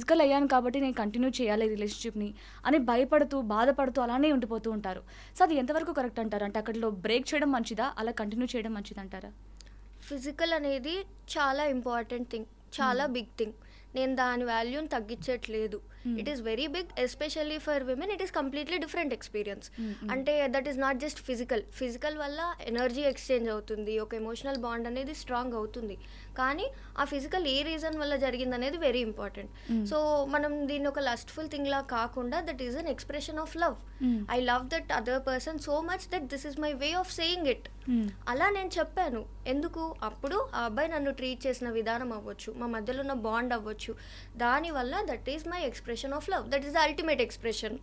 Physical అయ్యాను కాబట్టి నేను కంటిన్యూ చేయాలి రిలేషన్‌షిప్‌ని అని భయపడుతూ, బాధపడుతూ అలానే ఉండిపోతూ ఉంటారు. సో, అది ఎంతవరకు కరెక్ట్ అంటారు? అంటే అక్కడిలో బ్రేక్ చేయడం మంచిదా? అలా కంటిన్యూ చేయడం మంచిదంటారా? ఫిజికల్ అనేది చాలా ఇంపార్టెంట్ థింగ్. చాలా హ్మ్. Big thing. నేను దాని వాల్యూని తగ్గించట్లేదు. Hmm. It is very big. Especially for women it is completely different experience. Hmm. Hmm. అంటే that is not just physical. Physical వల్ల ఎనర్జీ ఎక్స్చేంజ్ అవుతుంది. ఒక ఎమోషనల్ బాండ్ అనేది స్ట్రాంగ్ అవుతుంది. కానీ ఆ ఫిజికల్ ఏ రీజన్ వల్ల జరిగిందనేది వెరీ ఇంపార్టెంట్. హ్మ్. సో మనం దీన్ని ఒక లస్ట్ఫుల్ థింగ్ లా కాకుండా that is an expression of love. Hmm. I love that other person so much that this is my way of saying it. Hmm. అలా నేను చెప్పాను. ఎందుకు? అప్పుడు ఆ అబ్బాయి నన్ను ట్రీట్ చేసిన విధానం అవ్వచ్చు, మా మధ్యలో ఉన్న బాండ్ అవ్వచ్చు, దానివల్ల that is my expression of love. That is the ultimate expression.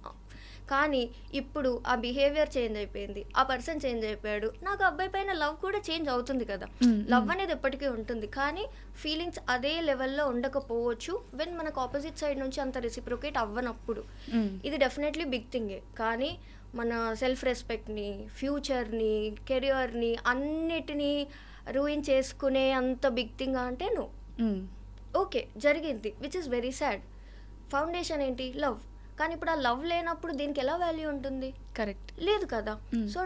కానీ ఇప్పుడు ఆ బిహేవియర్ చేంజ్ అయిపోయింది, ఆ పర్సన్ చేంజ్ అయిపోయాడు. నాకు ఆ అబ్బాయి పైన లవ్ కూడా చేంజ్ అవుతుంది కదా. హ్మ్. లవ్ హ్మ్. అనేది ఎప్పటికీ ఉంటుంది, కానీ ఫీలింగ్స్ అదే లెవెల్లో ఉండకపోవచ్చు వెన్ మనకు ఆపోజిట్ సైడ్ నుంచి అంత రెసిప్రొకేట్ అవ్వనప్పుడు. హ్మ్. ఇది డెఫినెట్లీ బిగ్ థింగే. కానీ మన సెల్ఫ్ రెస్పెక్ట్ని, ఫ్యూచర్ని, కెరియర్ని అన్నిటినీ రూయిన్ చేసుకునే అంత బిగ్ థింగ్ అంటే నో. హ్మ్. ఓకే, జరిగింది, which is very sad. Foundation ఏంటి? లవ్. కానీ ఇప్పుడు ఆ లవ్ లేనప్పుడు దీనికి ఎలా వాల్యూ ఉంటుంది? కరెక్ట్. లేదు కదా. హ్మ్. సో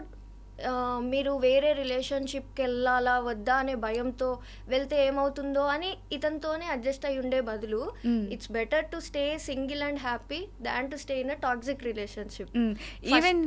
మీరు వేరే రిలేషన్షిప్కి వెళ్ళాలా వద్దా అనే భయంతో వెళ్తే ఏమవుతుందో అని ఇతనితోనే అడ్జస్ట్ అయి ఉండే బదులు హ్మ్. It's better to stay single and happy than to stay in a toxic relationship. హ్మ్. ఈవెన్